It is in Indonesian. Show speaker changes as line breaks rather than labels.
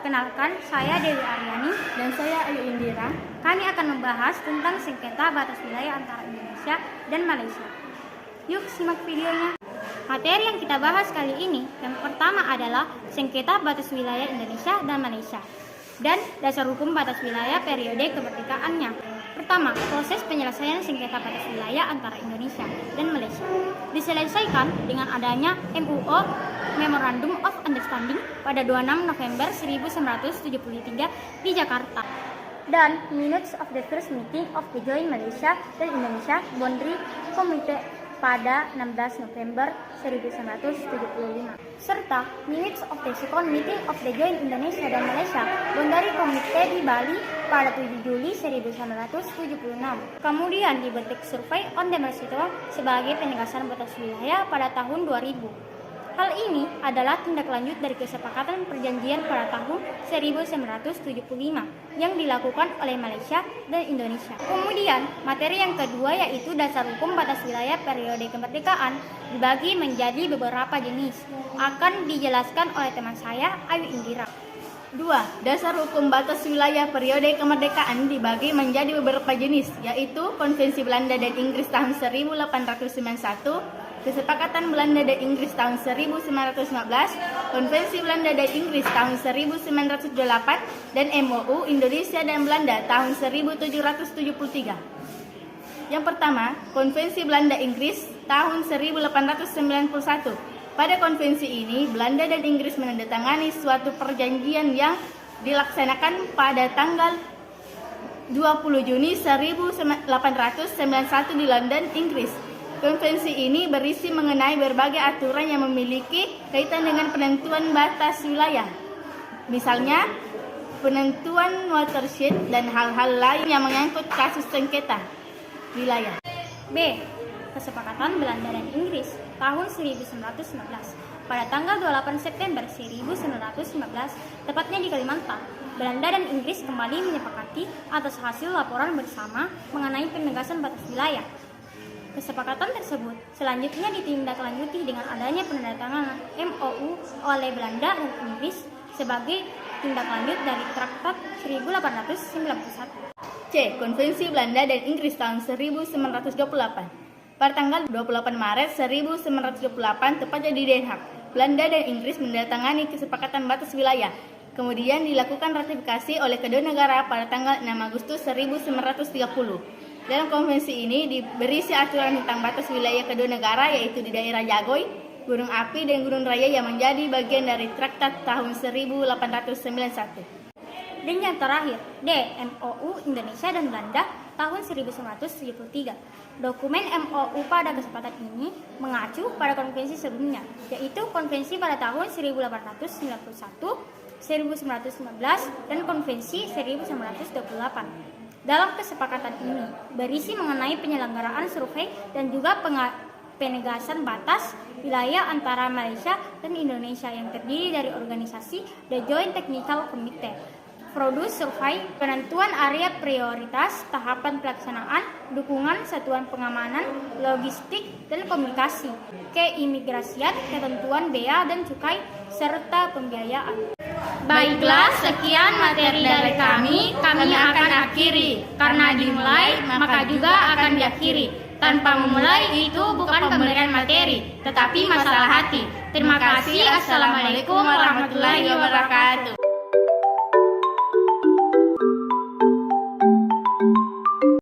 Perkenalkan, saya Dewi Aryani.
Dan saya Ayu Indira.
Kami akan membahas tentang sengketa batas wilayah antara Indonesia dan Malaysia. Yuk simak videonya. Materi yang kita bahas kali ini, yang pertama adalah sengketa batas wilayah Indonesia dan Malaysia dan dasar hukum batas wilayah periode kemerdekaannya. Pertama, proses penyelesaian sengketa batas wilayah antara Indonesia dan Malaysia diselesaikan dengan adanya MUO Memorandum of Understanding pada 26 November 1973 di Jakarta dan Minutes of the First Meeting of the Joint Malaysia dan Indonesia Boundary Committee pada 16 November 1975 serta Minutes of the Second Meeting of the Joint Indonesia dan Malaysia Boundary Committee di Bali pada 7 Juli 1976. Kemudian dibentuk Survey on the Malaysia sebagai penegasan batas wilayah pada tahun 2000. Hal ini adalah tindak lanjut dari kesepakatan perjanjian pada tahun 1975 yang dilakukan oleh Malaysia dan Indonesia. Kemudian, materi yang kedua yaitu dasar hukum batas wilayah periode kemerdekaan dibagi menjadi beberapa jenis. Akan dijelaskan oleh teman saya, Ayu Indira.
2. Dasar hukum batas wilayah periode kemerdekaan dibagi menjadi beberapa jenis, yaitu Konvensi Belanda dan Inggris tahun 1891, Kesepakatan Belanda dan Inggris tahun 1915, Konvensi Belanda dan Inggris tahun 1908, dan MOU Indonesia dan Belanda tahun 1773. Yang pertama, Konvensi Belanda Inggris tahun 1891. Pada konvensi ini, Belanda dan Inggris menandatangani suatu perjanjian yang dilaksanakan pada tanggal 20 Juni 1891 di London, Inggris. Konvensi ini berisi mengenai berbagai aturan yang memiliki kaitan dengan penentuan batas wilayah. Misalnya, penentuan watershed dan hal-hal lain yang menyangkut kasus sengketa wilayah.
B. Kesepakatan Belanda dan Inggris tahun 1915. Pada tanggal 28 September 1915, tepatnya di Kalimantan, Belanda dan Inggris kembali menyepakati atas hasil laporan bersama mengenai penegasan batas wilayah. Kesepakatan tersebut selanjutnya ditindaklanjuti dengan adanya penandatanganan MOU oleh Belanda dan Inggris sebagai tindak lanjut dari Traktat 1891.
C. Konvensi Belanda dan Inggris tahun 1928. Pada tanggal 28 Maret 1928, tepatnya di Den Haag, Belanda dan Inggris menandatangani kesepakatan batas wilayah. Kemudian dilakukan ratifikasi oleh kedua negara pada tanggal 6 Agustus 1930. Dalam konvensi ini berisi aturan tentang batas wilayah kedua negara, yaitu di daerah Jagoy, Gunung Api, dan Gunung Raya yang menjadi bagian dari Traktat tahun 1891.
Dan yang terakhir, D. MOU Indonesia dan Belanda tahun 1973. Dokumen MOU pada kesempatan ini mengacu pada konvensi sebelumnya, yaitu konvensi pada tahun 1891, 1915, dan konvensi 1928. Dalam kesepakatan ini berisi mengenai penyelenggaraan survei dan juga penegasan batas wilayah antara Malaysia dan Indonesia yang terdiri dari organisasi The Joint Technical Committee, produce survei, penentuan area prioritas, tahapan pelaksanaan, dukungan satuan pengamanan, logistik, dan komunikasi, keimigrasian, ketentuan bea dan cukai, serta pembiayaan.
Baiklah, sekian materi dari kami akan akhiri. Karena dimulai, maka juga akan diakhiri. Tanpa memulai itu bukan pemberian materi, tetapi masalah hati. Terima kasih. Assalamualaikum warahmatullahi wabarakatuh.